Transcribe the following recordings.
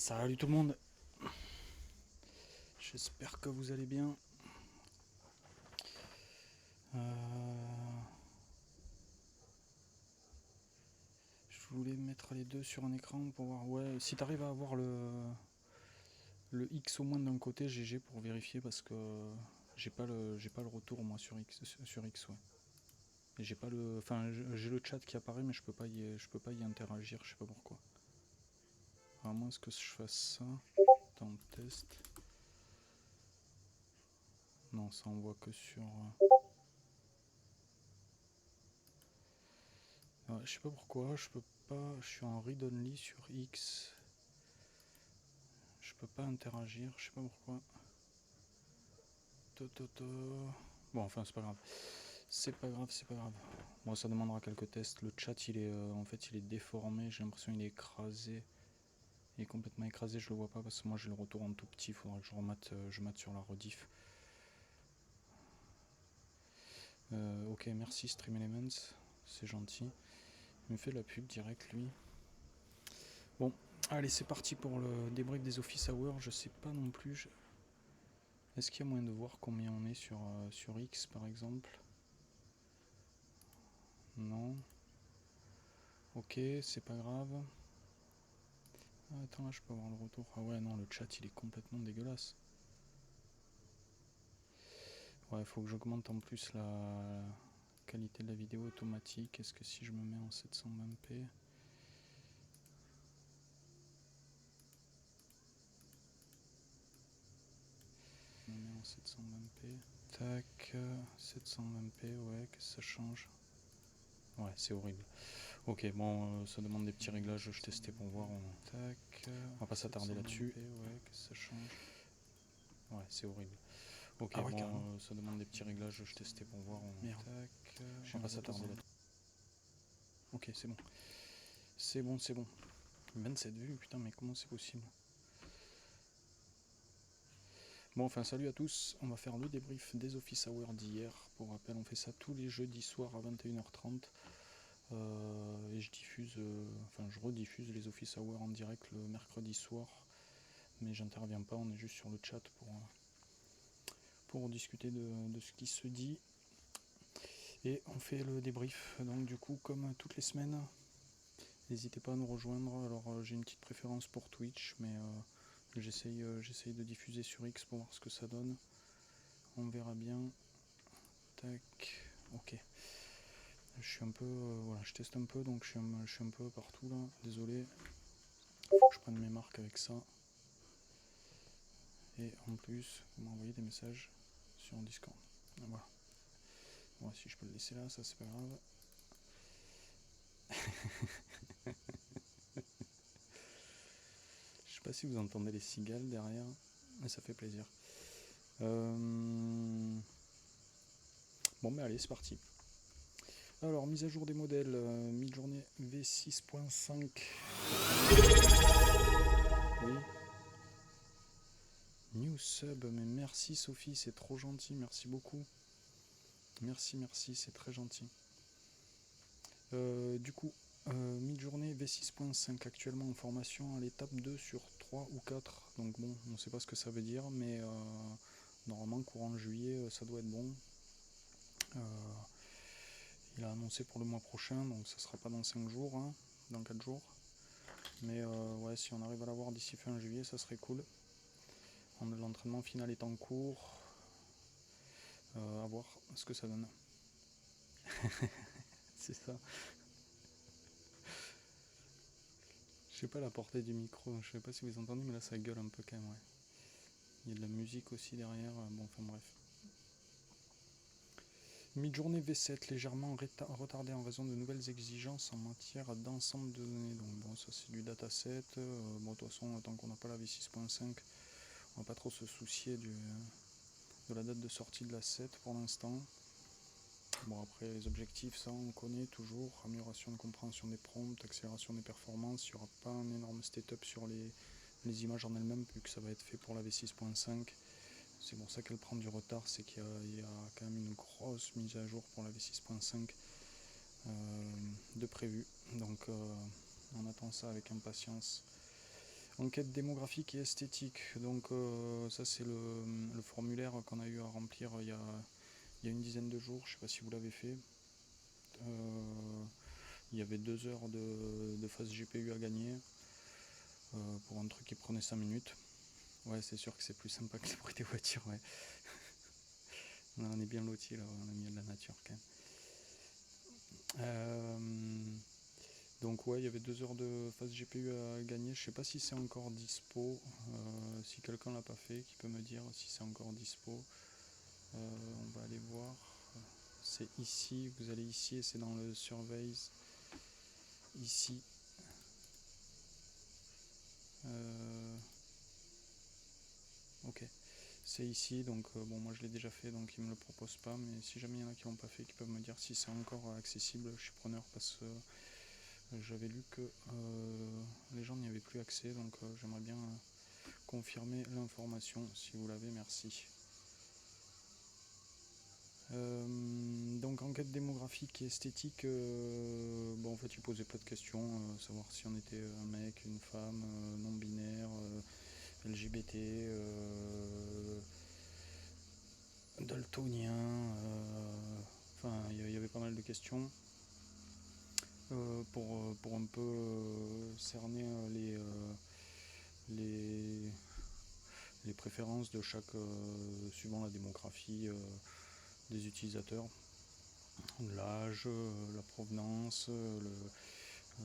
Salut tout le monde, j'espère que vous allez bien. Je voulais mettre les deux sur un écran pour voir. Ouais, si t'arrives à avoir le X au moins d'un côté, GG pour vérifier parce que j'ai pas le retour moi sur X ouais. Et j'ai pas le. Enfin j'ai le chat qui apparaît mais je peux pas y interagir, je sais pas pourquoi. À moins que je fasse ça. Attends, test. Non, ça envoie que sur. Ouais, je sais pas pourquoi, je peux pas. Je suis en read only sur X. Je peux pas interagir, je sais pas pourquoi. Bon, enfin, c'est pas grave. C'est pas grave, c'est pas grave. Bon, ça demandera quelques tests. Le chat, il est en fait, il est déformé. J'ai l'impression qu'il est écrasé. Il est complètement écrasé, je le vois pas parce que moi j'ai le retour en tout petit. Il faudra que je mate sur la rediff. Ok, merci Stream Elements. C'est gentil. Il me fait la pub direct, lui. Bon, allez, c'est parti pour le débrief des Office Hours. Je sais pas non plus. Est-ce qu'il y a moyen de voir combien on est sur X par exemple? Non. Ok, c'est pas grave. Ah, attends, là je peux avoir le retour. Ah ouais, non, le chat il est complètement dégueulasse. Ouais, il faut que j'augmente en plus la qualité de la vidéo automatique. Est-ce que si je me mets en 720p... Je me mets en 720p. Tac, 720p, ouais, qu'est-ce que ça change? Ouais, c'est horrible. Ok, bon, ça demande des petits réglages, je testais pour voir. Tac, on va pas s'attarder là-dessus. Ouais, qu'est-ce que ça change? Ouais, c'est horrible. Ok, ah ouais, bon, ça demande des petits réglages, je testais pour voir. Merde. Tac, on va pas s'attarder là-dessus. Ok, c'est bon. C'est bon, c'est bon. 27 vues, putain, mais comment c'est possible? Bon, enfin, salut à tous. On va faire le débrief des Office Hours d'hier. Pour rappel, on fait ça tous les jeudis soirs à 21h30. Et je rediffuse les Office Hours en direct le mercredi soir. Mais j'interviens pas, on est juste sur le chat pour discuter de ce qui se dit. Et on fait le débrief. Donc, du coup, comme toutes les semaines, n'hésitez pas à nous rejoindre. Alors, j'ai une petite préférence pour Twitch, mais j'essaye de diffuser sur X pour voir ce que ça donne. On verra bien. Tac. Ok. Je suis un peu. Voilà, je teste un peu, donc je suis un peu partout là. Désolé. Faut que je prenne mes marques avec ça. Et en plus, vous m'envoyez des messages sur Discord. Voilà. Bon, si je peux le laisser là, ça c'est pas grave. Je sais pas si vous entendez les cigales derrière, mais ça fait plaisir. Bon, mais allez, c'est parti. Alors, mise à jour des modèles, mi-journée V6.5. Oui. New sub, mais merci Sophie, c'est trop gentil, merci beaucoup. Merci, c'est très gentil. Du coup, mi-journée V6.5 actuellement en formation à l'étape 2 sur 3 ou 4. Donc bon, on ne sait pas ce que ça veut dire, mais normalement courant juillet ça doit être bon. Il a annoncé pour le mois prochain, donc ça sera pas dans 5 jours, hein, dans 4 jours. Mais ouais, si on arrive à l'avoir d'ici fin juillet, ça serait cool. L'entraînement final est en cours. À voir ce que ça donne. C'est ça. Je sais pas la portée du micro, je sais pas si vous entendez, mais là ça gueule un peu quand même, ouais. Il y a de la musique aussi derrière, bon enfin bref. Mi-journée V7, légèrement retardée en raison de nouvelles exigences en matière d'ensemble de données. Donc bon, ça c'est du dataset. Bon, de toute façon, tant qu'on n'a pas la V6.5, on va pas trop se soucier de la date de sortie de la 7 pour l'instant. Bon, après les objectifs, ça on connaît toujours. Amélioration de compréhension des prompts, accélération des performances. Il n'y aura pas un énorme step-up sur les images en elles-mêmes, vu que ça va être fait pour la V6.5. C'est pour ça qu'elle prend du retard, c'est qu'il y a quand même une grosse mise à jour pour la V6.5 de prévu. Donc on attend ça avec impatience. Enquête démographique et esthétique. Donc ça c'est le formulaire qu'on a eu à remplir il y a une dizaine de jours. Je ne sais pas si vous l'avez fait. il y avait 2 heures de phase GPU à gagner pour un truc qui prenait 5 minutes. Ouais, c'est sûr que c'est plus sympa que le bruit des voitures, ouais. On est bien lotis là, on a mis de la nature quand même. Donc ouais, il y avait 2 heures de phase GPU à gagner. Je sais pas si c'est encore dispo. Si quelqu'un l'a pas fait, qui peut me dire si c'est encore dispo. On va aller voir. C'est ici, vous allez ici et c'est dans le surveys. Ici. Ok. C'est ici, donc bon, moi je l'ai déjà fait, donc ils me le proposent pas. Mais si jamais il y en a qui l'ont pas fait, qui peuvent me dire si c'est encore accessible, je suis preneur parce que j'avais lu que les gens n'y avaient plus accès, donc j'aimerais bien confirmer l'information. Si vous l'avez, merci. Donc enquête démographique et esthétique, bon, en fait il posait plein de questions, savoir si on était un mec, une femme, non binaire, LGBT, daltonien, enfin il y avait pas mal de questions pour un peu cerner les préférences de chaque, suivant la démographie des utilisateurs, l'âge, la provenance,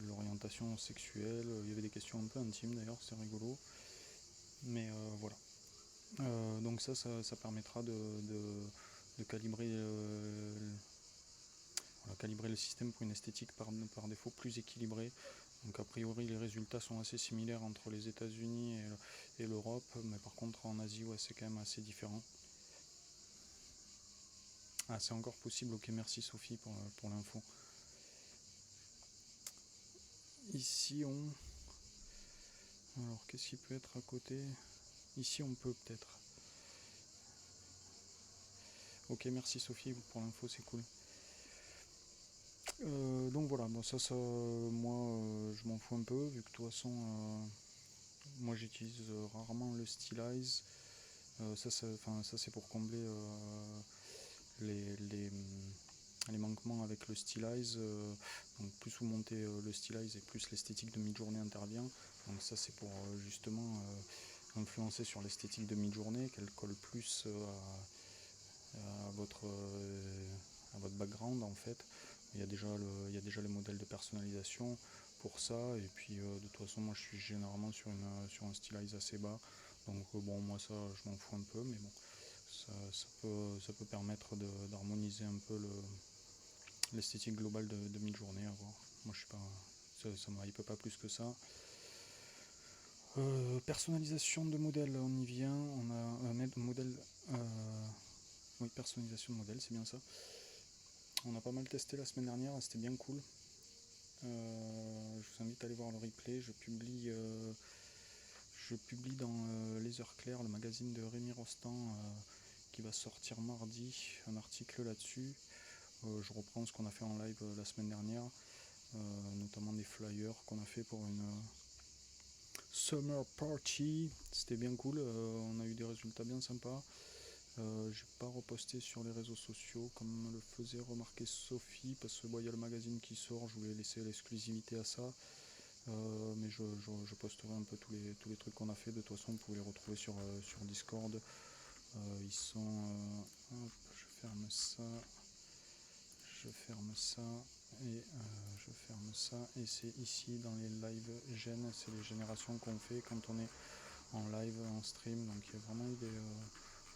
l'orientation sexuelle. Il y avait des questions un peu intimes d'ailleurs, c'est rigolo. Mais voilà. Donc ça permettra de calibrer, calibrer le système pour une esthétique par défaut plus équilibrée. Donc a priori les résultats sont assez similaires entre les États-Unis et l'Europe, mais par contre en Asie, ouais, c'est quand même assez différent. Ah, c'est encore possible, ok, merci Sophie pour l'info. Ici alors qu'est-ce qui peut être à côté? Ici on peut peut-être. Ok, merci Sophie pour l'info, c'est cool. Donc voilà, bon, ça moi je m'en fous un peu, vu que de toute façon moi j'utilise rarement le stylize. Ça c'est pour combler les manquements avec le stylize. Donc plus vous montez le stylize et plus l'esthétique de mid-journée intervient. Donc ça c'est pour justement influencer sur l'esthétique de mid-journée, qu'elle colle plus à votre background en fait. Il y a déjà le modèle de personnalisation pour ça, et puis de toute façon moi je suis généralement sur un stylize assez bas, donc bon, moi ça je m'en fous un peu, mais bon, ça peut permettre d'harmoniser un peu l'esthétique globale de mid-journée à voir. Moi je suis pas, ça me hype pas plus que ça. Personnalisation de modèle, on y vient. On a un modèle, oui, personnalisation de modèle, c'est bien ça. On a pas mal testé la semaine dernière, c'était bien cool. Je vous invite à aller voir le replay. Je publie dans Les Heures Claires, le magazine de Rémi Rostand, qui va sortir mardi, un article là-dessus. Je reprends ce qu'on a fait en live la semaine dernière, notamment des flyers qu'on a fait pour une summer party. C'était bien cool, on a eu des résultats bien sympas. J'ai pas reposté sur les réseaux sociaux comme le faisait remarquer Sophie, parce que il y a le magazine qui sort, je voulais laisser l'exclusivité à ça. Mais je posterai un peu tous les trucs qu'on a fait. De toute façon vous pouvez les retrouver sur Discord. Ils sont hop, je ferme ça et je ferme ça, et c'est ici dans les live gènes, c'est les générations qu'on fait quand on est en live, en stream. Donc il y a vraiment eu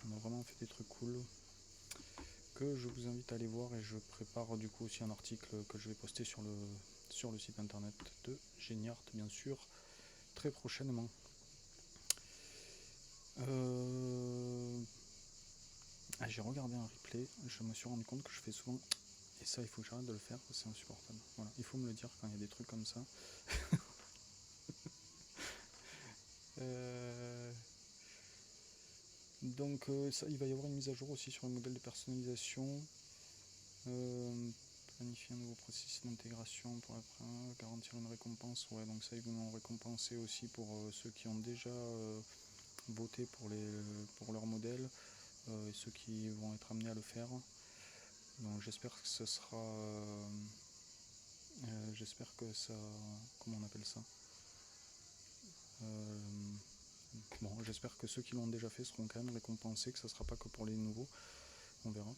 on a vraiment fait des trucs cool que je vous invite à aller voir, et je prépare du coup aussi un article que je vais poster sur le site internet de Géniart, bien sûr, très prochainement. J'ai regardé un replay, je me suis rendu compte que je fais souvent, et ça il faut que j'arrête de le faire, c'est insupportable. Voilà, il faut me le dire quand il y a des trucs comme ça. Donc ça, il va y avoir une mise à jour aussi sur le modèle de personnalisation. Planifier un nouveau processus d'intégration pour garantir une récompense. Ouais, donc ça ils vont récompenser aussi pour ceux qui ont déjà voté pour leur modèle, et ceux qui vont être amenés à le faire. Donc j'espère que ce sera J'espère que ça... Comment on appelle ça? Bon, j'espère que ceux qui l'ont déjà fait seront quand même récompensés, que ça sera pas que pour les nouveaux. On verra.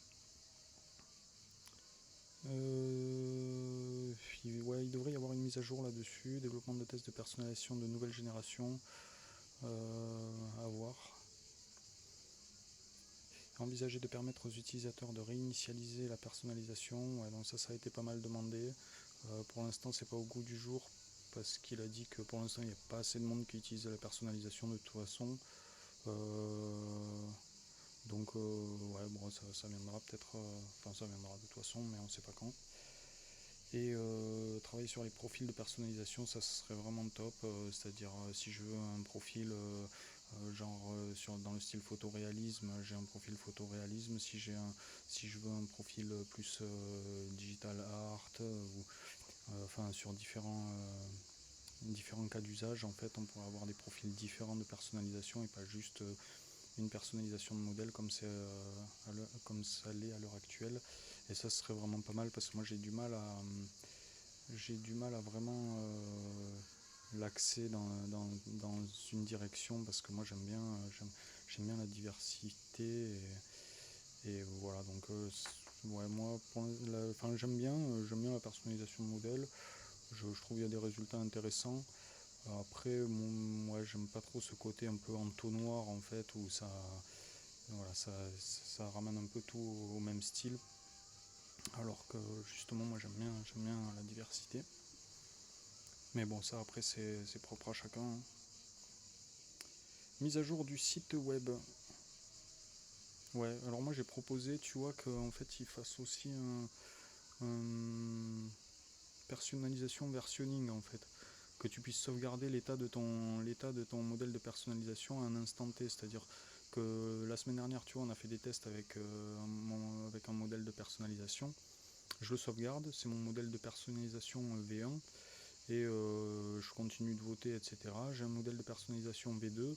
Ouais, il devrait y avoir une mise à jour là-dessus. Développement de tests de personnalisation de nouvelle génération. À voir. Envisager de permettre aux utilisateurs de réinitialiser la personnalisation. Ouais, donc ça a été pas mal demandé. Pour l'instant, c'est pas au goût du jour parce qu'il a dit que pour l'instant, il n'y a pas assez de monde qui utilise la personnalisation de toute façon. Donc, ouais, bon, ça viendra peut-être. Enfin, ça viendra de toute façon, mais on sait pas quand. Et travailler sur les profils de personnalisation, ça serait vraiment top. C'est-à-dire, si je veux un profil dans le style photoréalisme, j'ai un profil photoréalisme. Si je veux un profil plus digital art, ou enfin sur différents cas d'usage, en fait, on pourrait avoir des profils différents de personnalisation et pas juste une personnalisation de modèle comme ça l'est à l'heure actuelle. Et ça serait vraiment pas mal parce que moi j'ai du mal à vraiment l'axer dans une direction parce que moi j'aime bien la diversité et voilà. Donc ouais, moi j'aime bien la personnalisation de modèle. Je trouve qu'il y a des résultats intéressants. Après, moi j'aime pas trop ce côté un peu entonnoir en fait où ça ramène un peu tout au même style. Alors que justement moi j'aime bien la diversité. Mais bon, ça après c'est propre à chacun, hein. Mise à jour du site web. Ouais, alors moi j'ai proposé, tu vois, qu'en fait il fasse aussi un personnalisation versionning en fait. Que tu puisses sauvegarder l'état de ton modèle de personnalisation à un instant T. C'est-à-dire que la semaine dernière, tu vois, on a fait des tests avec un modèle de personnalisation. Je le sauvegarde, c'est mon modèle de personnalisation V1 et je continue de voter, etc. J'ai un modèle de personnalisation V2,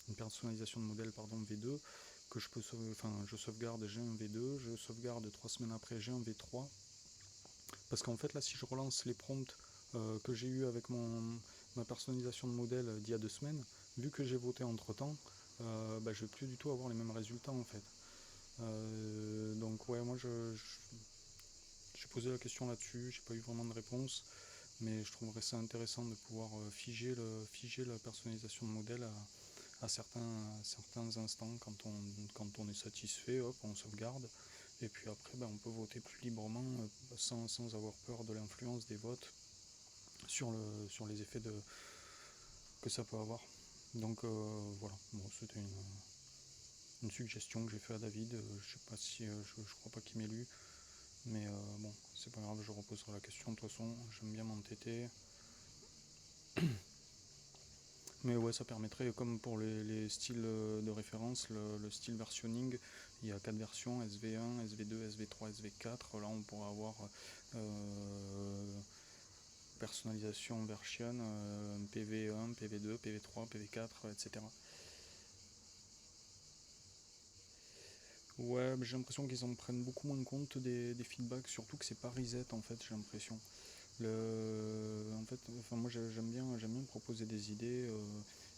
une personnalisation de modèle pardon V2 que je sauvegarde, j'ai un V2, je sauvegarde 3 semaines après, j'ai un V3. Parce qu'en fait là, si je relance les prompts que j'ai eu avec ma personnalisation de modèle d'il y a 2 semaines, vu que j'ai voté entre temps, je vais plus du tout avoir les mêmes résultats en fait. Donc ouais, moi j'ai posé la question là-dessus, j'ai pas eu vraiment de réponse, mais je trouverais ça intéressant de pouvoir figer la personnalisation de modèle à certains instants quand on est satisfait, hop, on sauvegarde, et puis après on peut voter plus librement sans avoir peur de l'influence des votes sur les effets que ça peut avoir. Donc voilà, bon, c'était une suggestion que j'ai fait à David. Je sais pas si je crois pas qu'il m'ait lu, mais bon, c'est pas grave, je reposerai la question. De toute façon, j'aime bien m'entêter. Mais ouais, ça permettrait, comme pour les styles de référence, le style versionning, il y a 4 versions, SV1, SV2, SV3, SV4. Là, on pourra avoir personnalisation version, PV1, PV2, PV3, PV4, etc. Ouais, mais j'ai l'impression qu'ils en prennent beaucoup moins compte des feedbacks, surtout que c'est pas reset en fait, j'ai l'impression. En fait, enfin, moi j'aime bien proposer des idées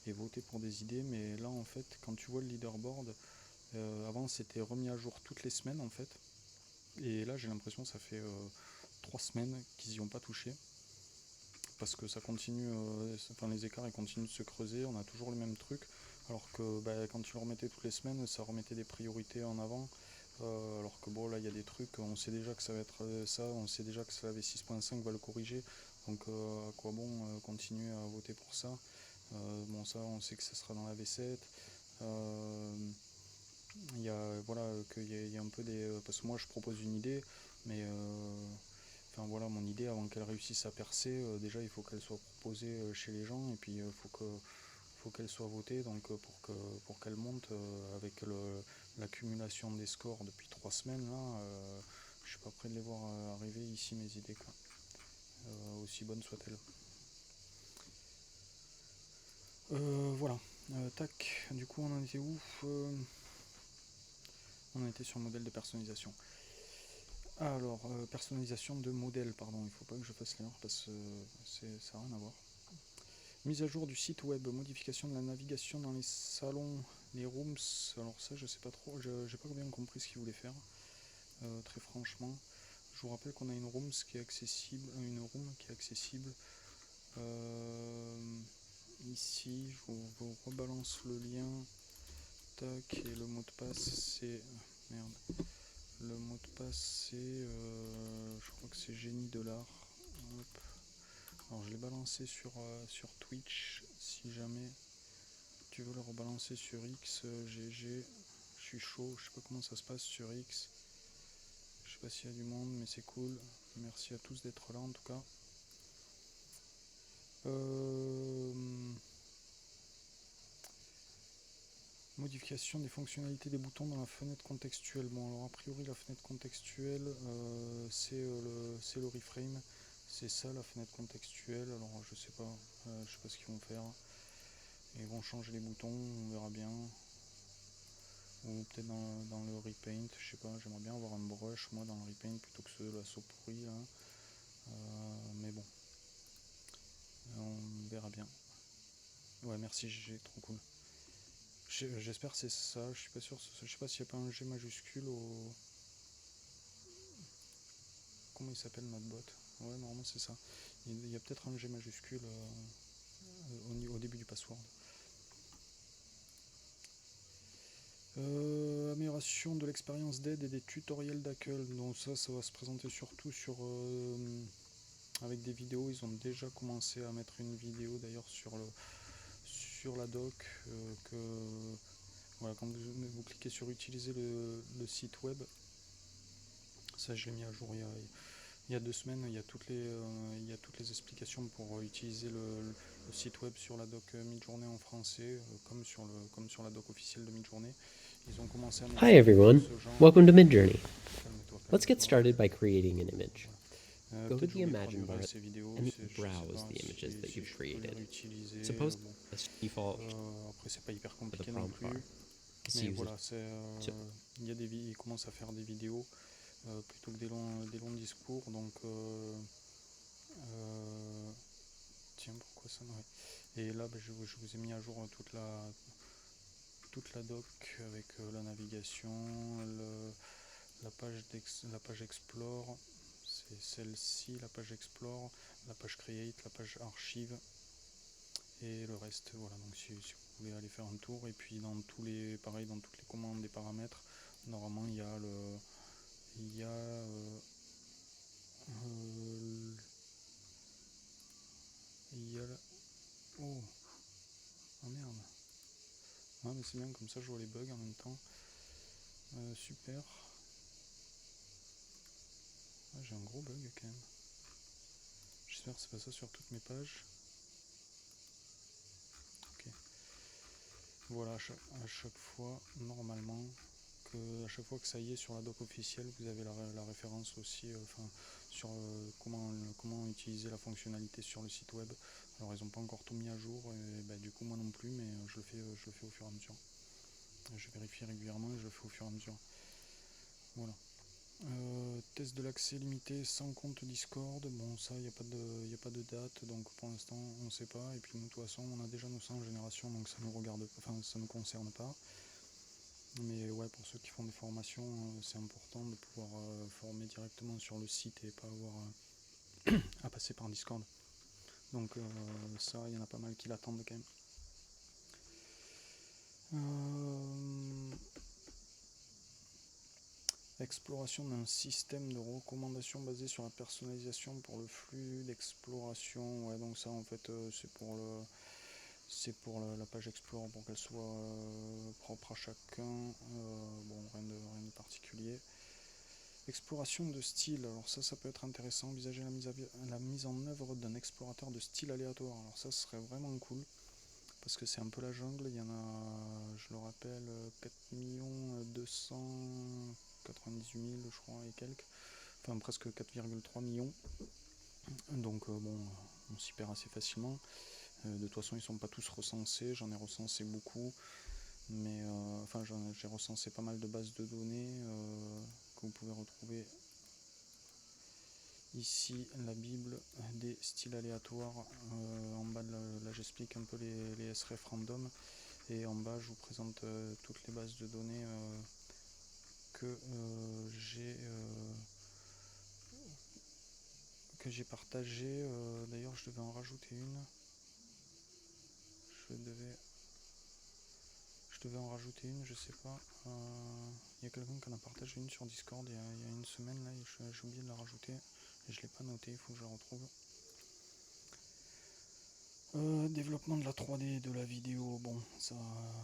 et voter pour des idées, mais là en fait, quand tu vois le leaderboard, avant c'était remis à jour toutes les semaines en fait, et là j'ai l'impression que ça fait 3 semaines qu'ils y ont pas touché, parce que ça continue, les écarts ils continuent de se creuser, on a toujours le même truc, alors que quand tu le remettais toutes les semaines, ça remettait des priorités en avant. Alors que bon, là il y a des trucs, on sait déjà que ça va être ça, on sait déjà que la V6.5 va le corriger, donc à quoi bon continuer à voter pour ça. Bon, ça on sait que ça sera dans la V7. Il y a voilà qu'il y a un peu des parce que moi je propose une idée, mais enfin voilà, mon idée avant qu'elle réussisse à percer, déjà il faut qu'elle soit proposée chez les gens et puis il faut qu'elle soit votée, donc pour qu'elle monte avec l'accumulation des scores depuis 3 semaines là, je suis pas prêt de les voir arriver ici mes idées quoi. Aussi bonnes soient-elles. Voilà. Tac, du coup on en était où On en était sur le modèle de personnalisation. Alors, personnalisation de modèle, pardon, il faut pas que je fasse l'erreur parce que ça n'a rien à voir. Mise à jour du site web, modification de la navigation dans les salons, les rooms. Alors ça, je sais pas trop, j'ai pas bien compris ce qu'ils voulaient faire, très franchement. Je vous rappelle qu'on a une room qui est accessible, ici. Je vous rebalance le lien. Tac, et le mot de passe c'est merde. Le mot de passe c'est je crois que c'est génie de l'art. Hop. Alors je l'ai balancé sur Twitch. Si jamais tu veux le rebalancer sur X, GG, je suis chaud. Je sais pas comment ça se passe sur X. Je sais pas s'il y a du monde, mais c'est cool. Merci à tous d'être là en tout cas. Modification des fonctionnalités des boutons dans la fenêtre contextuelle. Bon, alors a priori la fenêtre contextuelle c'est le reframe. C'est ça la fenêtre contextuelle. Alors je sais pas ce qu'ils vont faire. Ils vont changer les boutons, on verra bien. Ou peut-être dans le repaint, je sais pas, j'aimerais bien avoir un brush moi dans le repaint plutôt que la soupe pourrie là. Mais bon, on verra bien. Ouais, merci GG, trop cool. J'espère que c'est ça, je suis pas sûr, je sais pas s'il n'y a pas un G majuscule au... Comment il s'appelle notre bot? Ouais, normalement c'est ça. Il y a peut-être un G majuscule au début du password. Amélioration de l'expérience d'aide et des tutoriels d'accueil. Donc ça va se présenter surtout avec des vidéos. Ils ont déjà commencé à mettre une vidéo d'ailleurs sur la doc. Voilà, quand vous cliquez sur utiliser le site web, ça je l'ai mis à jour il y a 2 semaines. Il y a toutes les explications pour utiliser le site web sur la doc Midjourney en français, comme sur la doc officielle de Midjourney. Ils ont commencé à mettre Hi everyone, ce genre. welcome to Midjourney. Calme-toi, Let's get calme-toi. started by creating an image. Go to Peut-être the j'oublie de Imagine bar traduire ces vidéos, and je sais browse pas the images that si you've je peux les created. réutiliser. Suppose Bon. a default Après c'est pas hyper for the compliqué non prompt bar. plus. Just Mais use it. voilà, ils commencent à faire des vidéos plutôt que des longs discours. Donc tiens, pourquoi ça ouais. Et là je vous ai mis à jour toute la doc avec la navigation, la page Explore, c'est celle-ci, la page Explore, la page Create, la page Archive et le reste. Voilà, donc si vous voulez aller faire un tour, et puis dans toutes les commandes des paramètres, normalement il y a oh, oh merde. Ah mais c'est bien, comme ça je vois les bugs en même temps. Super. Ah, j'ai un gros bug quand même. J'espère que c'est pas ça sur toutes mes pages. Ok. Voilà, à chaque fois, normalement, à chaque fois que ça y est sur la doc officielle, vous avez la référence aussi sur comment utiliser la fonctionnalité sur le site web. Alors ils n'ont pas encore tout mis à jour, et du coup moi non plus, mais je le fais au fur et à mesure. Je vérifie régulièrement et je le fais au fur et à mesure. Voilà. Test de l'accès limité sans compte Discord. Bon, ça, il n'y a pas de date, donc pour l'instant, on ne sait pas. Et puis, nous, de toute façon, on a déjà nos 100 générations, donc ça nous concerne pas. Mais ouais, pour ceux qui font des formations, c'est important de pouvoir former directement sur le site et pas avoir à passer par Discord. Donc, ça, il y en a pas mal qui l'attendent quand même. Exploration d'un système de recommandation basé sur la personnalisation pour le flux d'exploration. Ouais, donc ça en fait c'est pour la page Explore pour qu'elle soit propre à chacun. Bon, rien de particulier. Exploration de style. Alors ça peut être intéressant. Envisager la mise en œuvre d'un explorateur de style aléatoire. Alors ça serait vraiment cool. Parce que c'est un peu la jungle, il y en a, je le rappelle, 4 298 000 je crois et quelques, enfin presque 4,3 millions, donc bon, on s'y perd assez facilement. De toute façon ils sont pas tous recensés, j'en ai recensé beaucoup, mais j'ai recensé pas mal de bases de données que vous pouvez retrouver Ici la bible des styles aléatoires, en bas là j'explique un peu les sref random, et en bas je vous présente toutes les bases de données que j'ai partagées. D'ailleurs je devais en rajouter une, je sais pas, il y a quelqu'un qui en a partagé une sur Discord il y a une semaine là, et j'ai oublié de la rajouter et je l'ai pas noté, il faut que je la retrouve. Développement de la 3D, de la vidéo, bon, ça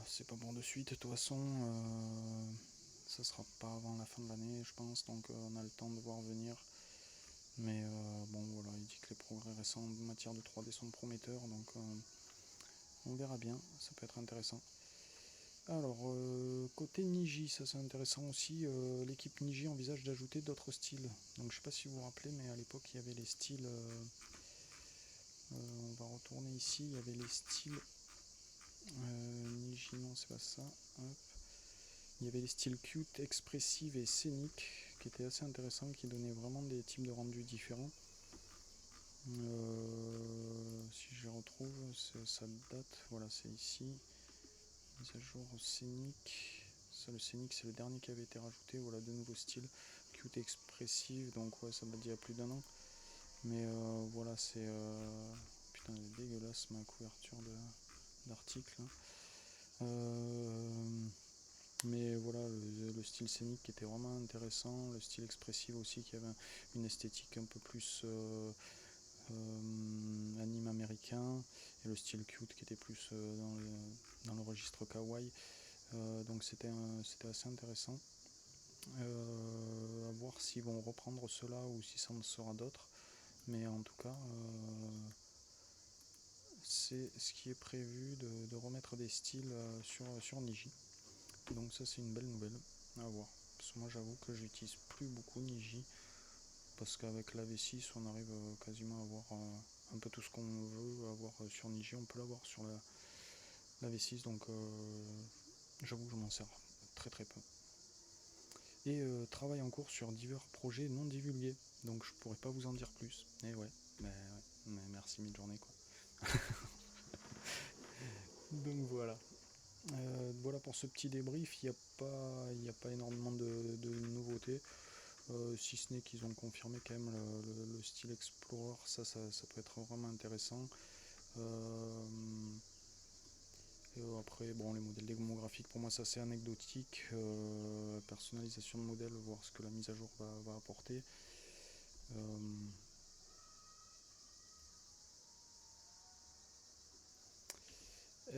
c'est pas pour de suite, de toute façon, ça sera pas avant la fin de l'année, je pense, donc on a le temps de voir venir. Mais bon, voilà, il dit que les progrès récents en matière de 3D sont prometteurs, donc on verra bien, ça peut être intéressant. Alors, côté Niji, ça c'est intéressant aussi, l'équipe Niji envisage d'ajouter d'autres styles. Donc je sais pas si vous vous rappelez, mais à l'époque il y avait les styles... on va retourner ici, il y avait les styles Niji, non c'est pas ça, hop. Il y avait les styles cute, expressive et scénique qui étaient assez intéressants, qui donnaient vraiment des types de rendus différents. Si je les retrouve, ça date, voilà c'est ici, mise à jour scénique. Ça, le scénique c'est le dernier qui avait été rajouté, voilà de nouveaux styles, cute et expressive, donc ouais ça date d'il y a plus d'1 an. Mais voilà c'est... putain elle est dégueulasse ma couverture d'article. Mais voilà, le style scénique qui était vraiment intéressant, le style expressif aussi qui avait une esthétique un peu plus anime américain, et le style cute qui était plus dans le registre kawaii. Donc c'était assez intéressant. À voir s'ils vont reprendre cela ou si ça en sera d'autres. Mais en tout cas, c'est ce qui est prévu de remettre des styles sur Niji. Donc ça c'est une belle nouvelle à voir. Parce que moi j'avoue que j'utilise plus beaucoup Niji. Parce qu'avec la V6 on arrive quasiment à avoir un peu tout ce qu'on veut avoir sur Niji. On peut l'avoir sur la V6. Donc j'avoue que je m'en sers très très peu. Et travail en cours sur divers projets non divulgués. Donc je pourrais pas vous en dire plus. Et ouais, mais merci mille journées quoi. Donc voilà. Voilà pour ce petit débrief, il n'y a pas énormément de nouveautés, si ce n'est qu'ils ont confirmé quand même le style Explorer, ça peut être vraiment intéressant. Après, bon, les modèles démographiques, pour moi ça c'est anecdotique, personnalisation de modèles, voir ce que la mise à jour va apporter.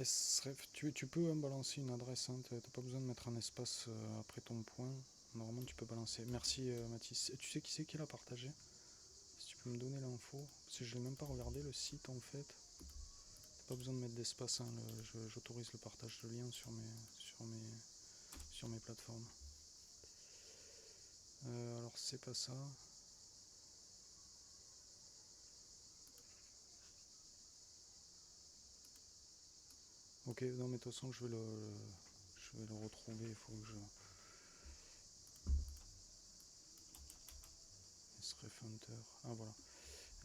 SREF, tu peux balancer une adresse, hein, t'as pas besoin de mettre un espace après ton point. Normalement tu peux balancer. Merci Mathis. Tu sais qui c'est qui l'a partagé? Si tu peux me donner l'info. Parce que je l'ai même pas regardé le site en fait. T'as pas besoin de mettre d'espace, hein, j'autorise le partage de liens sur mes plateformes. Alors c'est pas ça. Ok, non mais de toute façon je vais le retrouver, il faut que je... SREF Hunter, ah voilà.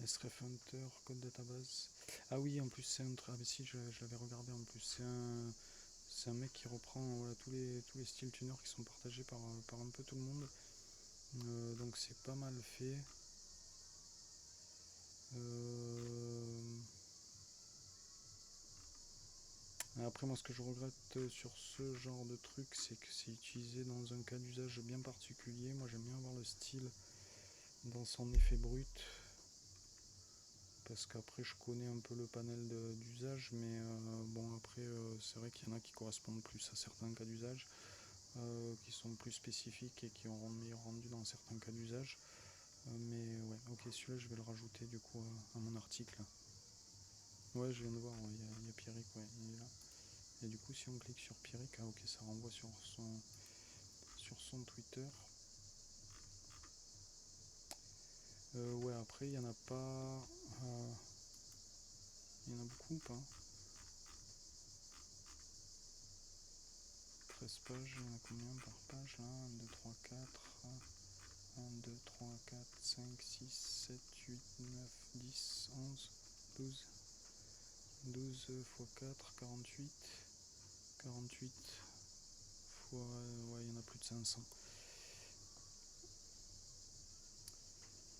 SREF Hunter, code database. Ah oui, en plus c'est un... Ah mais si, je l'avais regardé en plus. C'est un mec qui reprend voilà, tous les styles tuners qui sont partagés par un peu tout le monde. Donc c'est pas mal fait. Après moi ce que je regrette sur ce genre de truc, c'est que c'est utilisé dans un cas d'usage bien particulier. Moi j'aime bien avoir le style dans son effet brut, parce qu'après je connais un peu le panel d'usage, mais bon après c'est vrai qu'il y en a qui correspondent plus à certains cas d'usage, qui sont plus spécifiques et qui auront le meilleur rendu dans certains cas d'usage. Mais ouais, ok, celui-là je vais le rajouter du coup à mon article. Ouais, je viens de voir, il y a Pierrick, ouais, il est là. Et du coup si on clique sur Pierrick, ah ok, ça renvoie sur son Twitter. Ouais, après il y en a pas... il y en a beaucoup ou pas? 13 pages, il y en a combien par page là? 1, 2, 3, 4... 1, 2, 3, 4, 5, 6, 7, 8, 9, 10, 11, 12. 12 x 4, 48. 48 fois... ouais, il y en a plus de 500.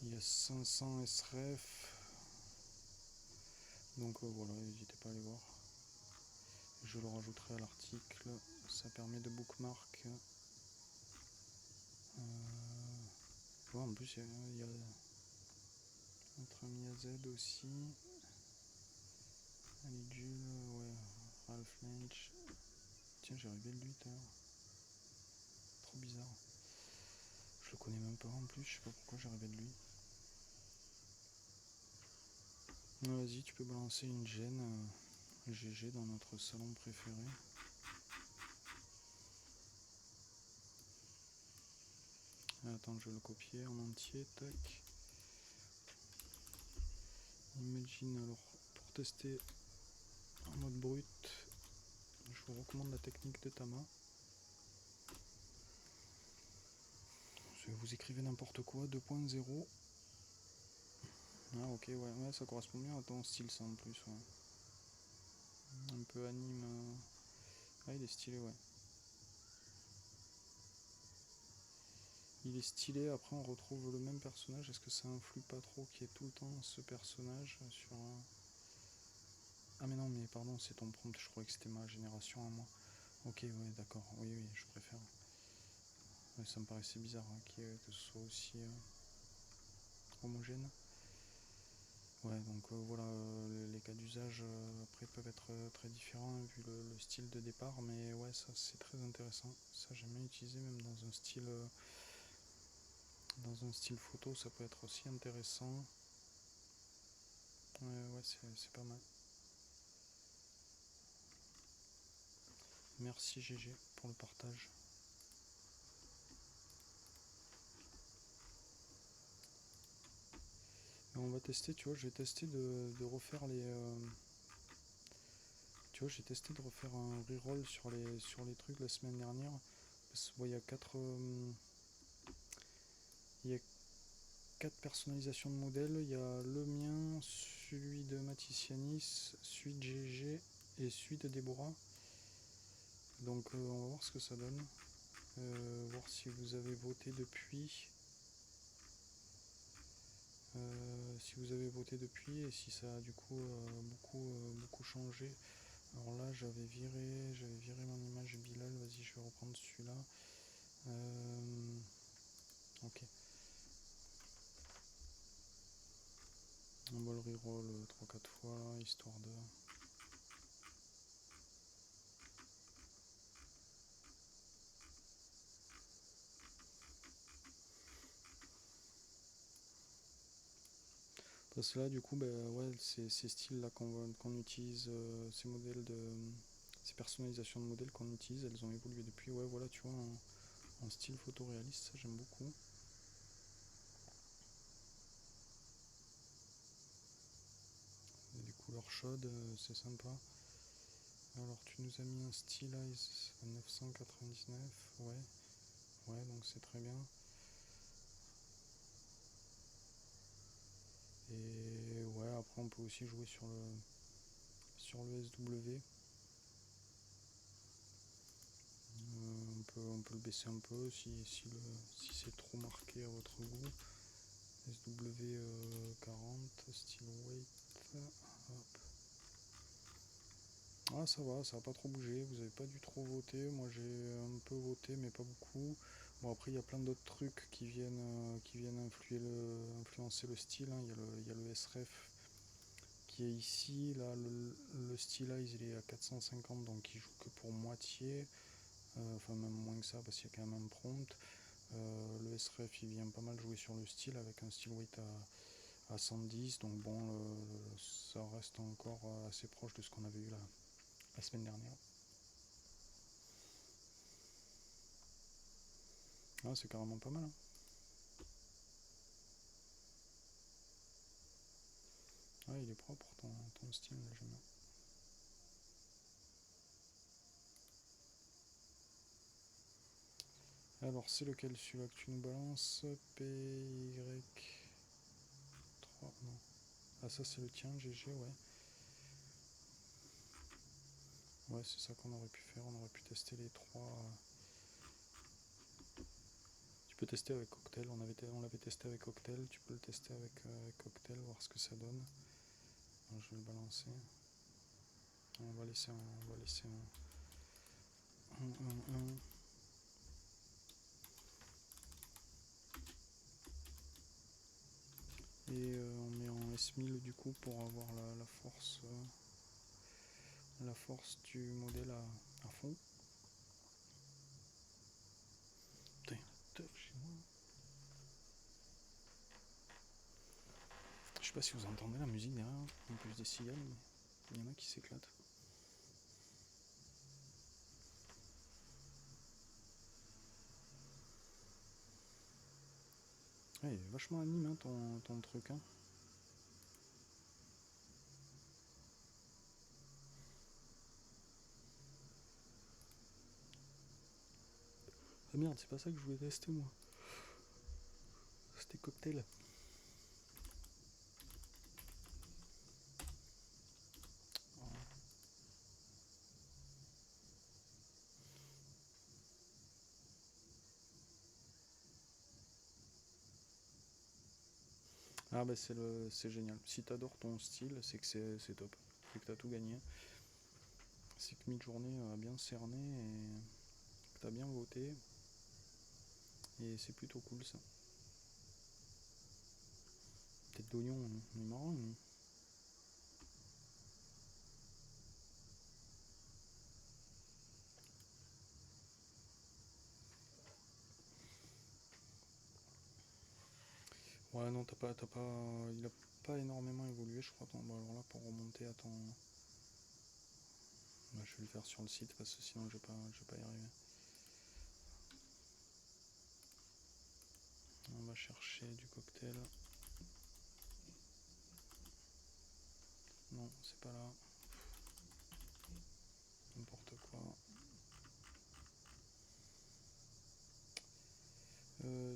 Il y a 500 SREF. Donc voilà, n'hésitez pas à aller voir. Je le rajouterai à l'article. Ça permet de bookmark. En plus, il y a notre ami AZ aussi. Ali Jules, ouais, Ralph Lynch. Tiens, j'ai rêvé de lui tout à l'heure. Trop bizarre. Je le connais même pas en plus, je sais pas pourquoi j'ai rêvé de lui. Vas-y, tu peux balancer une gêne GG dans notre salon préféré. Attends, je vais le copier en entier, tac. Imagine, alors, pour tester en mode brut, je vous recommande la technique de Tama. Vous écrivez n'importe quoi, 2.0. Ah ok, ouais, ça correspond bien à ton style ça en plus, ouais. Un peu anime. Ah, il est stylé, ouais. Il est stylé, après on retrouve le même personnage. Est-ce que ça influe pas trop qu'il y ait tout le temps ce personnage sur... Ah mais non, mais pardon, c'est ton prompt, je croyais que c'était ma génération à moi. Ok, ouais, d'accord, oui, je préfère. Ouais, ça me paraissait bizarre que ce soit aussi homogène. Ouais, donc voilà, les cas d'usage après peuvent être très différents vu le style de départ, mais ouais, ça c'est très intéressant. Ça j'aime bien utiliser même dans un style photo, ça peut être aussi intéressant. Ouais, c'est pas mal. Merci GG pour le partage. Et on va tester, tu vois, j'ai testé de refaire les... tu vois, j'ai testé de refaire un reroll sur les trucs la semaine dernière. Parce que, il y a 4... il y a 4 personnalisations de modèles. Il y a le mien, celui de Maticianis, celui de GG et celui de Déborah. Donc on va voir ce que ça donne. Voir si vous avez voté depuis. Si vous avez voté depuis et si ça a du coup beaucoup changé. Alors là j'avais viré mon image Bilal, vas-y je vais reprendre celui-là. Ok. On va le reroll 3-4 fois histoire de... Parce que là du coup ouais, ces styles là qu'on utilise, ces modèles ces personnalisations de modèles qu'on utilise, elles ont évolué depuis. Ouais voilà, tu vois, en style photoréaliste, ça j'aime beaucoup. Des couleurs chaudes, c'est sympa. Alors tu nous as mis un stylize 999, ouais donc c'est très bien. Et ouais, après on peut aussi jouer sur le SW. On peut le baisser un peu si c'est trop marqué à votre goût. SW40, style weight. Hop. Ah ça va pas trop bougé, vous avez pas dû trop voter, moi j'ai un peu voté mais pas beaucoup. Bon après il y a plein d'autres trucs qui viennent influencer le style, hein. Il y a le SREF qui est ici, là le stylize il est à 450 donc il joue que pour moitié, enfin même moins que ça parce qu'il y a quand même un prompt. Le SREF il vient pas mal jouer sur le style avec un style weight à 110, donc bon ça reste encore assez proche de ce qu'on avait eu la semaine dernière. Ah, c'est carrément pas mal, hein. Ah, il est propre ton style, là, j'aime bien. Alors, c'est lequel celui-là que tu nous balances? PY. crois. Non. Ah, ça c'est le tien, GG, ouais. Ouais, c'est ça qu'on aurait pu faire. On aurait pu tester les 3. Tu peux tester avec Cocktail. On l'avait testé avec Cocktail. Tu peux le tester avec Cocktail, voir ce que ça donne. Alors, je vais le balancer. On va laisser un 1. Et on met en S1000 du coup pour avoir la force du modèle à fond. Putain, chez moi. Je sais pas si vous entendez la musique derrière, en plus des cigales, mais il y en a qui s'éclatent. Ouais, il est vachement anime hein, ton truc. Hein. Ah merde, c'est pas ça que je voulais tester moi. C'était Cocktail. Ah bah c'est génial. Si t'adores ton style, c'est que c'est top. C'est que t'as tout gagné. C'est que Midjourney a bien cerné et que t'as bien voté. Et c'est plutôt cool ça. Tête d'oignon, il est marrant. Hein. Ouais, non, il a pas énormément évolué, je crois. Bon, alors là, pour remonter à ton. Bah, je vais le faire sur le site parce que sinon je vais pas y arriver. On va chercher du cocktail. Non, c'est pas là. N'importe quoi.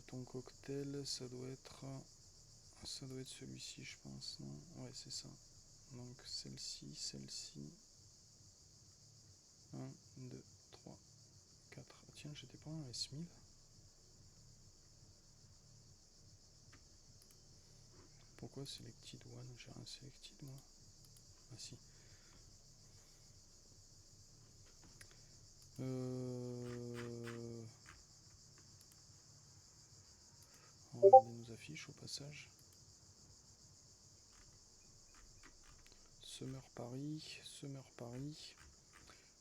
Ton cocktail, ça doit être celui-ci, je pense. Non, ouais, c'est ça. Donc celle-ci. 1, 2, 3, 4. Tiens, j'étais pas en S1000. Pourquoi Selected One? J'ai un Selected moi. Ah si. On va regarder nos affiches au passage. Summer Paris.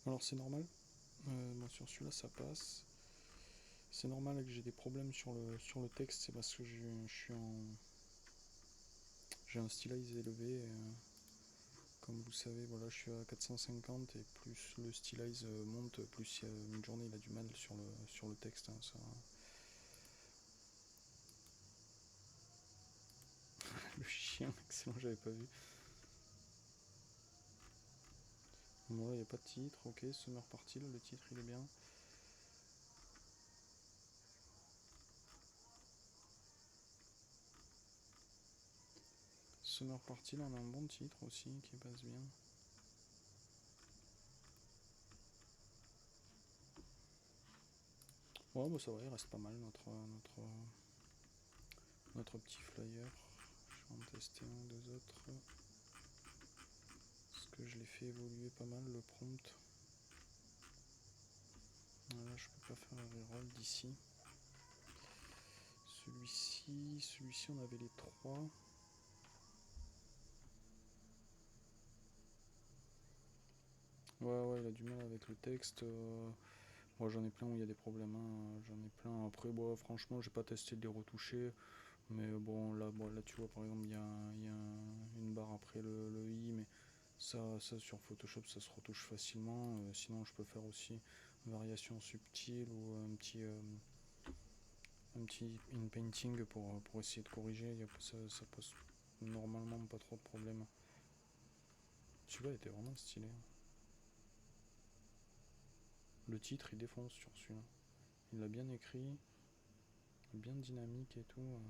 Alors c'est normal. Bon, sur celui-là ça passe. C'est normal que j'ai des problèmes sur le texte, c'est parce que j'ai un stylize élevé. Comme vous savez, voilà, je suis à 450 et plus le stylize monte, plus Midjourney il a du mal sur le texte. Hein, ça. Le chien, excellent, j'avais pas vu. Bon, là, il n'y a pas de titre, ok, Summer Party, le titre il est bien. Summer Party, là, on a un bon titre aussi qui passe bien. Ouais, bah ça va, il reste pas mal notre petit flyer. Je vais en tester un ou deux autres. Parce que je l'ai fait évoluer pas mal le prompt. Là, je peux pas faire un reroll d'ici. Celui-ci, on avait les 3. Ouais, il a du mal avec le texte. Moi, j'en ai plein où il y a des problèmes. Hein. J'en ai plein. Après, bon, franchement, j'ai pas testé de les retoucher. Mais bon, là tu vois, par exemple, il y a une barre après le i, mais ça sur Photoshop, ça se retouche facilement. Sinon, je peux faire aussi une variation subtile ou un petit in-painting pour essayer de corriger. Ça pose normalement pas trop de problèmes. Celui-là était vraiment stylé. Le titre, il défonce sur celui-là. Il l'a bien écrit, bien dynamique et tout.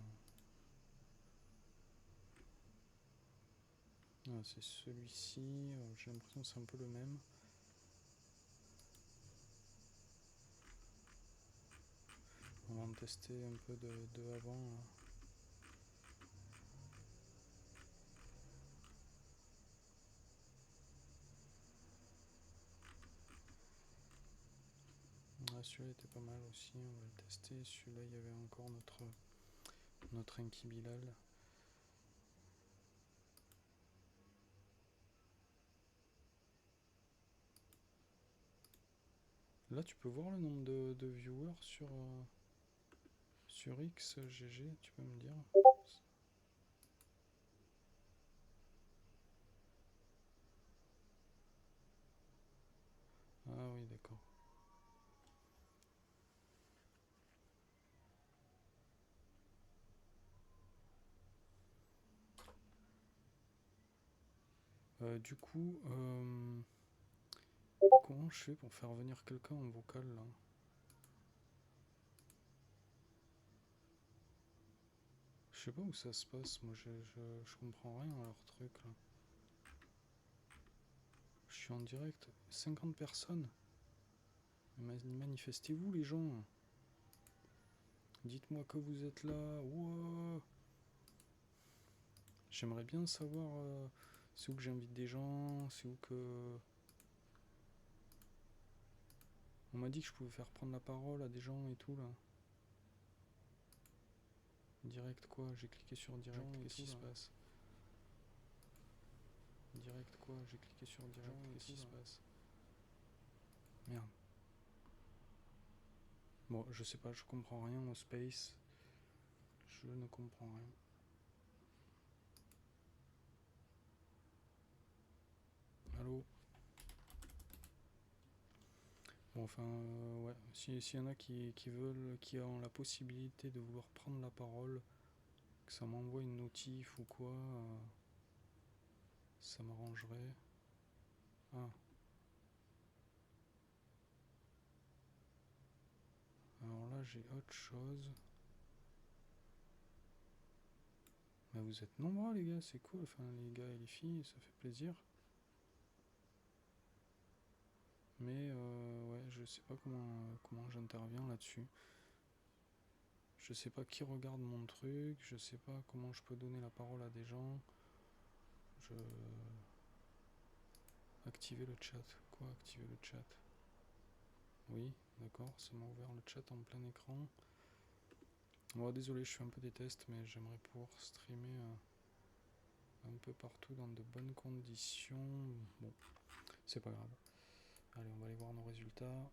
C'est celui-ci, j'ai l'impression que c'est un peu le même. On va en tester un peu de avant. Celui-là était pas mal aussi, on va le tester. Celui-là, il y avait encore notre Enki Bilal. Là, tu peux voir le nombre de viewers sur XGG, tu peux me dire? Ah oui, d'accord. Du coup, comment je fais pour faire venir quelqu'un en vocal là? Je sais pas où ça se passe, moi je comprends rien à leur truc là. Je suis en direct, 50 personnes. Manifestez-vous les gens. Dites-moi que vous êtes là. Wow. J'aimerais bien savoir c'est où que j'invite des gens, c'est où que... On m'a dit que je pouvais faire prendre la parole à des gens et tout là. Direct quoi? J'ai cliqué sur direct, qu'est-ce qui se passe? Direct quoi? J'ai cliqué sur direct, qu'est-ce qui se passe? Merde. Bon, je sais pas, je comprends rien au space. Je ne comprends rien. Allô? Bon, enfin, ouais. S'il y en a qui veulent, qui ont la possibilité de vouloir prendre la parole, que ça m'envoie une notif ou quoi, ça m'arrangerait. Ah. Alors là, j'ai autre chose. Mais vous êtes nombreux, les gars, c'est cool. Enfin, les gars et les filles, ça fait plaisir. Mais ouais, je sais pas comment j'interviens là-dessus. Je sais pas qui regarde mon truc, je sais pas comment je peux donner la parole à des gens. Activer le chat. Quoi, activer le chat? Oui, d'accord, ça m'a ouvert le chat en plein écran. Bon, désolé, je fais un peu des tests, mais j'aimerais pouvoir streamer un peu partout dans de bonnes conditions. Bon, c'est pas grave. Allez, on va aller voir nos résultats.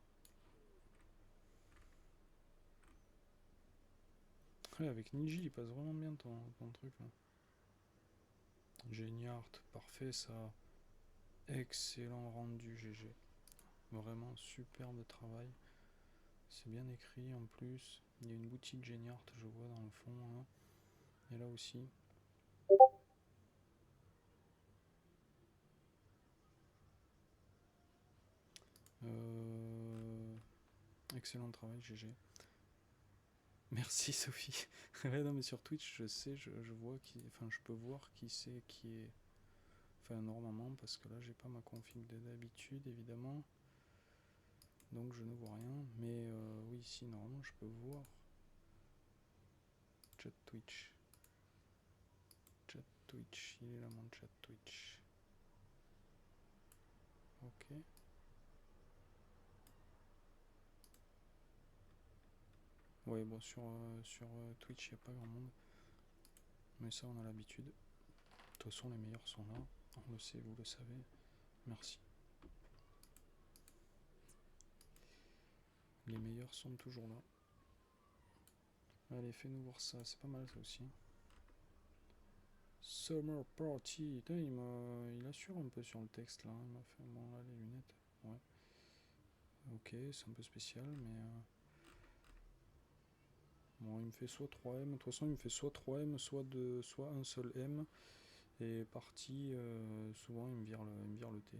Ouais, avec Niji, il passe vraiment bien ton truc là. Géniart, parfait ça. Excellent rendu, GG. Vraiment superbe travail. C'est bien écrit en plus. Il y a une boutique Géniart, je vois dans le fond. Hein. Et là aussi. Excellent travail, GG. Merci Sophie. Ouais, non mais sur Twitch, je sais, je vois qui, enfin je peux voir qui c'est qui est, enfin normalement parce que là j'ai pas ma config d'habitude évidemment, donc je ne vois rien. Mais oui, ici normalement je peux voir. Chat Twitch. Chat Twitch, il est là mon chat Twitch. Ok. Ouais, bon sur Twitch il n'y a pas grand monde, mais ça on a l'habitude. De toute façon les meilleurs sont là, on le sait, vous le savez. Merci. Les meilleurs sont toujours là. Allez, fais-nous voir ça, c'est pas mal ça aussi. Summer Party, il assure un peu sur le texte là, il m'a fait bon là les lunettes, ouais. Ok, c'est un peu spécial, mais bon, il me fait soit 3M, de toute façon il me fait soit 3M, soit un seul M, et partie, souvent il me vire le T.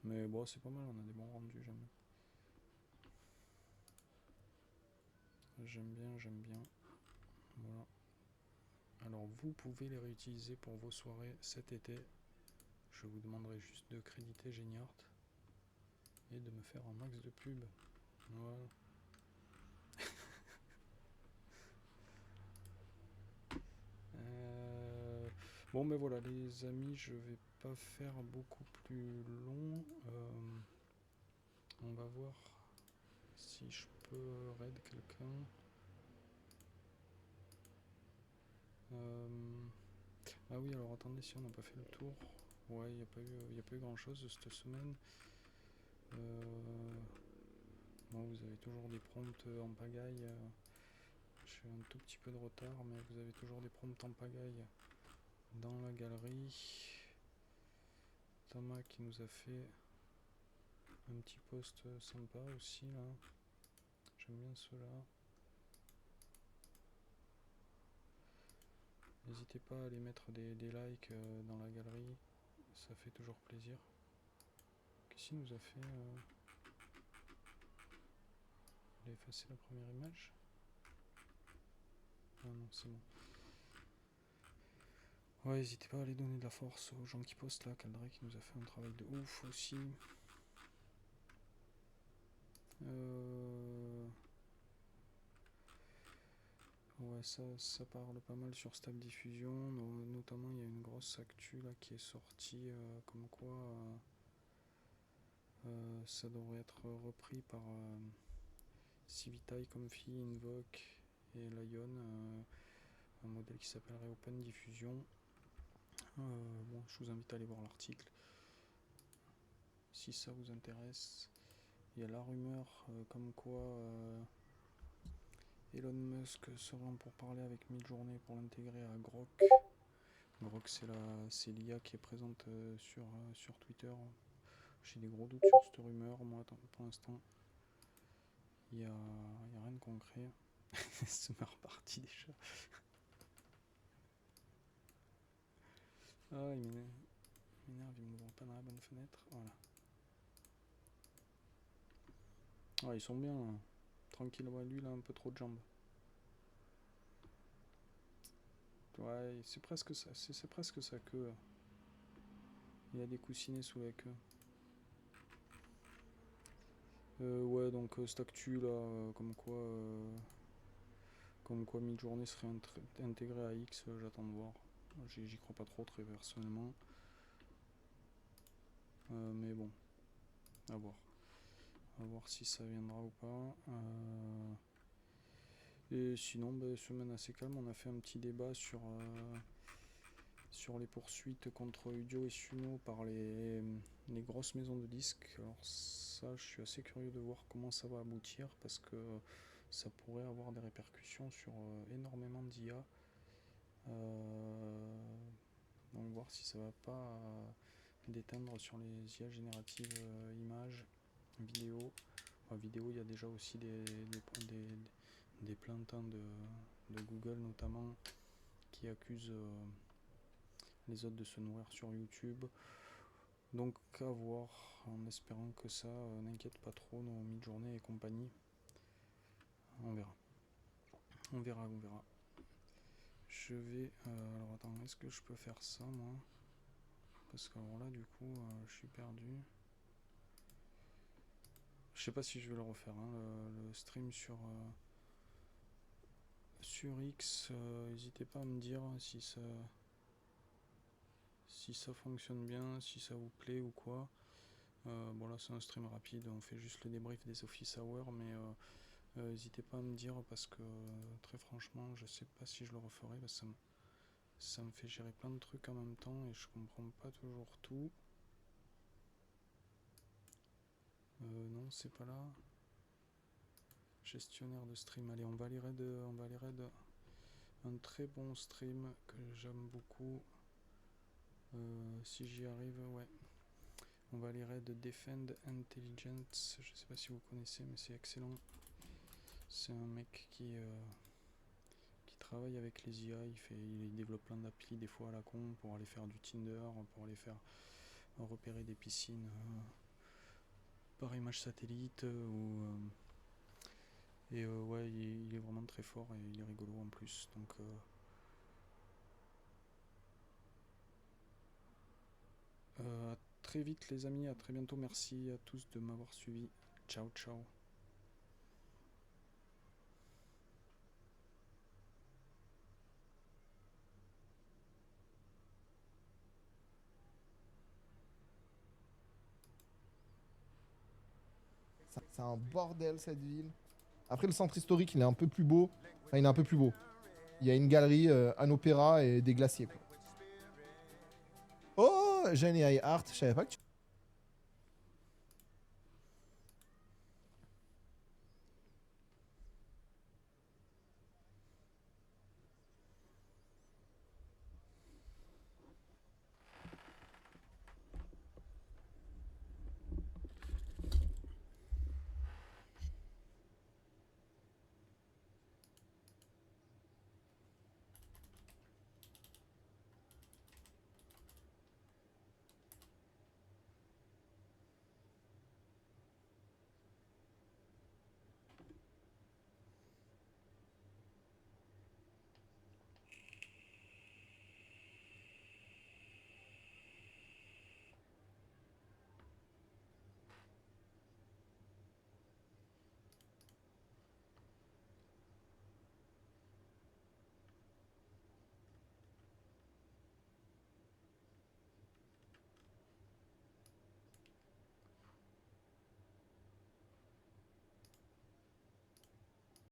Mais bon, c'est pas mal, on a des bons rendus, j'aime. J'aime bien, voilà. Alors vous pouvez les réutiliser pour vos soirées cet été. Je vous demanderai juste de créditer Geniart et de me faire un max de pub. Voilà. Bon ben voilà les amis, je vais pas faire beaucoup plus long. On va voir si je peux raid quelqu'un. Ah oui, alors attendez, si on n'a pas fait le tour. Ouais, il n'y a pas eu grand chose cette semaine. Bon, vous avez toujours des prompts en pagaille. J'ai un tout petit peu de retard, mais vous avez toujours des prompts en pagaille dans la galerie. Thomas qui nous a fait un petit post sympa aussi là. J'aime bien ceux-là. N'hésitez pas à aller mettre des likes dans la galerie, ça fait toujours plaisir. Qu'est-ce qu'il nous a fait Il a effacé la première image. Ah non, c'est bon. Ouais, n'hésitez pas à aller donner de la force aux gens qui postent là. Caldrey qui nous a fait un travail de ouf aussi. Ouais, ça parle pas mal sur Stab Diffusion. Notamment, il y a une grosse actu là qui est sortie, comme quoi ça devrait être repris par Civitai, Comfy, Invoke et Lion, un modèle qui s'appellerait Open Diffusion. Bon, je vous invite à aller voir l'article si ça vous intéresse. Il y a la rumeur comme quoi Elon Musk serait en pourparlers avec Midjourney pour l'intégrer à Grok. Grok, c'est l'IA qui est présente sur Twitter. J'ai des gros doutes sur cette rumeur. Moi, pour l'instant, il n'y a rien de concret. C'est ma repartie déjà. Ah, il m'énerve, il me voit pas dans la bonne fenêtre. Voilà. Ah, ils sont bien, là. Tranquille, ouais, lui, il a un peu trop de jambes. Ouais, c'est presque ça, c'est presque sa queue. Il a des coussinets sous la queue. Ouais, donc cette actu là, comme quoi Midjourney serait intégré à X, j'attends de voir. J'y crois pas trop très personnellement. Mais bon, à voir. À voir si ça viendra ou pas. Et sinon, semaine assez calme, on a fait un petit débat sur les poursuites contre Udio et Suno par les grosses maisons de disques. Alors ça, je suis assez curieux de voir comment ça va aboutir parce que ça pourrait avoir des répercussions sur énormément d'IA. Donc voir si ça va pas déteindre sur les IA génératives images, vidéo. Vidéo, il y a déjà aussi des plaintes de Google notamment qui accusent les autres de se nourrir sur YouTube. Donc à voir, en espérant que ça n'inquiète pas trop nos Midjourney et compagnie. On verra. On verra. Je vais... alors attends, est-ce que je peux faire ça moi? Parce que alors là du coup je suis perdu. Je sais pas si je vais le refaire, hein, le stream sur X. N'hésitez pas à me dire si ça fonctionne bien, si ça vous plaît ou quoi. Bon là c'est un stream rapide, on fait juste le débrief des Office Hours, mais n'hésitez pas à me dire parce que très franchement je sais pas si je le referai parce que ça me fait gérer plein de trucs en même temps et je comprends pas toujours tout. Non, c'est pas là. Gestionnaire de stream. Allez, on va aller raid. Un très bon stream que j'aime beaucoup. Si j'y arrive, ouais. On va aller raid Defend Intelligence. Je sais pas si vous connaissez, mais c'est excellent. C'est un mec qui travaille avec les IA. Il développe plein d'applis, des fois à la con, pour aller faire du Tinder, pour aller faire repérer des piscines par image satellite. Et ouais, il est vraiment très fort et il est rigolo en plus. Donc À très vite les amis, à très bientôt. Merci à tous de m'avoir suivi. Ciao, ciao. C'est un bordel cette ville. Après le centre historique, il est un peu plus beau. Enfin, il est un peu plus beau. Il y a une galerie, un opéra et des glaciers, quoi. Oh, Jane et Art, je savais pas que tu...